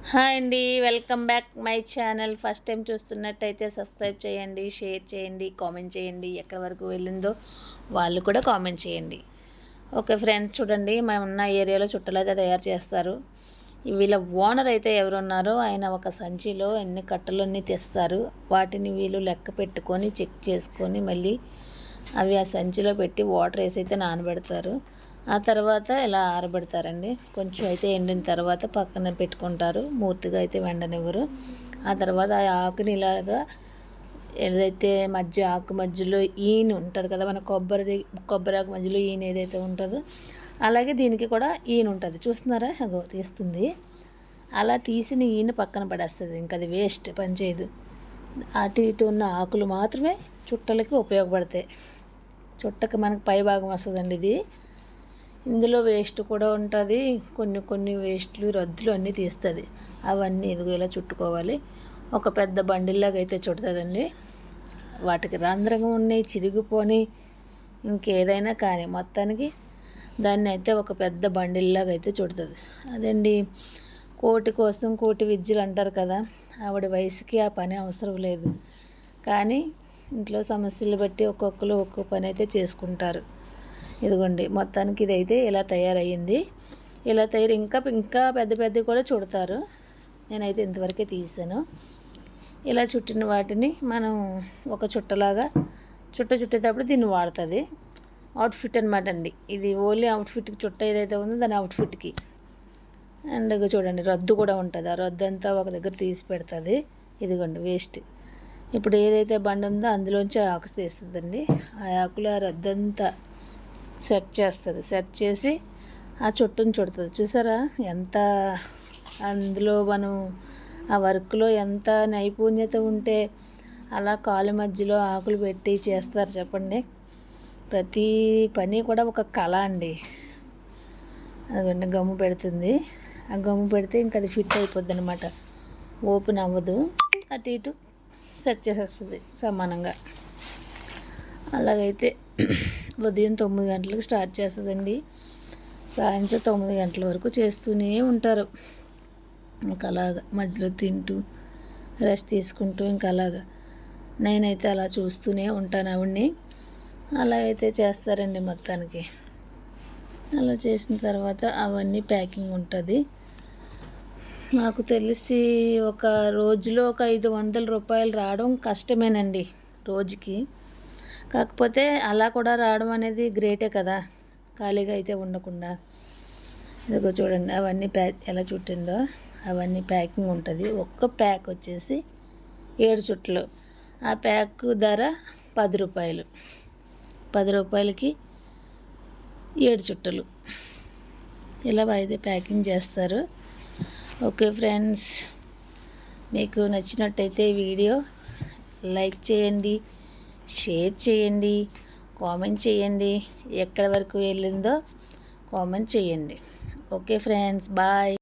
Hi అండి, welcome back my channel. First time చూస్తున్నట్టయితే subscribe చేయండి, షేర్ చేయండి, కామెంట్ చేయండి. ఎక్కడి వరకు వెళ్ళిందో వాళ్ళు కూడా కామెంట్ చేయండి. ఓకే ఫ్రెండ్స్, చూడండి మేమున్న ఏరియాలో చుట్టలు అయితే తయారు చేస్తారు. వీళ్ళ ఓనర్ అయితే ఎవరున్నారో ఆయన ఒక సంచిలో ఎన్ని కట్టలన్నీ తెస్తారు. వాటిని వీళ్ళు లెక్క పెట్టుకొని చెక్ చేసుకొని మళ్ళీ అవి ఆ సంచిలో పెట్టి వాటర్ వేసి అయితే నానబెడతారు. ఆ తర్వాత ఇలా ఆరబెడతారండి. కొంచెం అయితే ఎండిన తర్వాత పక్కన పెట్టుకుంటారు, మూర్తిగా అయితే వెండనివ్వరు. ఆ తర్వాత ఆ ఆకుని ఇలాగా ఏదైతే ఆకు మధ్యలో ఈయన ఉంటుంది కదా, మన కొబ్బరి ఆకు మధ్యలో ఈయన ఏదైతే ఉంటుందో అలాగే దీనికి కూడా ఈయన ఉంటుంది. చూస్తున్నారా, అగో తీస్తుంది. అలా తీసిన ఈయన పక్కన పడేస్తుంది. ఇంకా అది వేస్ట్, పనిచేయదు. అటు ఇటు ఉన్న ఆకులు మాత్రమే చుట్టలకి ఉపయోగపడతాయి. చుట్టకి మనకు పై భాగం వస్తుందండి ఇది. ఇందులో వేస్ట్ కూడా ఉంటుంది, కొన్ని వేస్ట్లు రద్దులు అన్నీ తీస్తుంది. అవన్నీ ఇదిగో ఇలా చుట్టుకోవాలి. ఒక పెద్ద బండిల్లాగా అయితే చుడుతుందండి. వాటికి రంధ్రంగా ఉన్నాయి, చిరిగిపోని ఇంకేదైనా కానీ మొత్తానికి దాన్ని అయితే ఒక పెద్ద బండిల్లాగా అయితే చుడుతుంది. అదండి, కోటి కోసం కోటి విద్యలు అంటారు కదా. ఆవిడ వయసుకి ఆ పని అవసరం లేదు, కానీ ఇంట్లో సమస్యలు బట్టి ఒక్కొక్కరు ఒక్కొక్క పని అయితే చేసుకుంటారు. ఇదిగోండి, మొత్తానికి ఇదైతే ఇలా తయారయ్యింది. ఇలా ఇంకా పెద్దవి కూడా చుడతారు. నేనైతే ఇంతవరకే తీసాను. ఇలా చుట్టిన వాటిని మనం ఒక చుట్టలాగా చుట్టేటప్పుడు దీన్ని వాడుతుంది. అవుట్ఫిట్ అనమాట అండి ఇది. ఓన్లీ అవుట్ఫిట్కి చుట్ట ఏదైతే ఉందో దాని అవుట్ఫిట్కి. అండ్ చూడండి, రద్దు కూడా ఉంటుంది. ఆ రద్దు అంతా ఒక దగ్గర తీసి పెడుతుంది. ఇదిగోండి వేస్ట్. ఇప్పుడు ఏదైతే బండి ఉందో అందులోంచి ఆకు తీస్తుందండి. ఆ ఆకులు ఆ రద్దు అంతా సెట్ చేస్తుంది. సెట్ చేసి ఆ చుట్టూని చుడుతుంది. చూసారా ఎంత అందులో మనం ఆ వర్క్లో ఎంత నైపుణ్యత ఉంటే అలా కాలు మధ్యలో ఆకులు పెట్టి చేస్తారు చెప్పండి. ప్రతి పని కూడా ఒక కళ అండి. అదిగోండి, గమ్ము పెడుతుంది. ఆ గమ్ము పెడితే ఇంకా అది ఫిట్ అయిపోద్ది అనమాట. ఓపెన్ అవ్వదు, అటు ఇటు సెట్ చేసేస్తుంది సమానంగా. అలాగైతే ఉదయం 9 గంటలకు స్టార్ట్ చేస్తుందండి. సాయంత్రం 9 గంటల వరకు చేస్తూనే ఉంటారు. ఇంకా అలాగా మధ్యలో తింటూ రెస్ట్ తీసుకుంటూ ఇంకా అలాగా నేనైతే అలా చూస్తూనే ఉంటాను ఆవిడ్ని. అలా అయితే చేస్తారండి మొత్తానికి. అలా చేసిన తర్వాత అవన్నీ ప్యాకింగ్ ఉంటుంది. నాకు తెలిసి ఒక రోజులో ఒక 500 రూపాయలు రావడం కష్టమేనండి రోజుకి. కాకపోతే అలా కూడా రావడం అనేది గ్రేటే కదా, ఖాళీగా అయితే ఉండకుండా. ఇదిగో చూడండి, అవన్నీ ఎలా చుట్టిందో అవన్నీ ప్యాకింగ్ ఉంటుంది. ఒక్క ప్యాక్ వచ్చేసి 7 చుట్టలు. ఆ ప్యాక్ ధర 10 రూపాయలు. 10 రూపాయలకి 7 చుట్టలు ఇలా అయితే ప్యాకింగ్ చేస్తారు. ఓకే ఫ్రెండ్స్, మీకు నచ్చినట్టయితే వీడియో లైక్ చేయండి, షేర్ చేయండి, కామెంట్ చేయండి. ఎక్కడి వరకు వెళ్ళిందో కామెంట్ చేయండి. Okay friends, bye.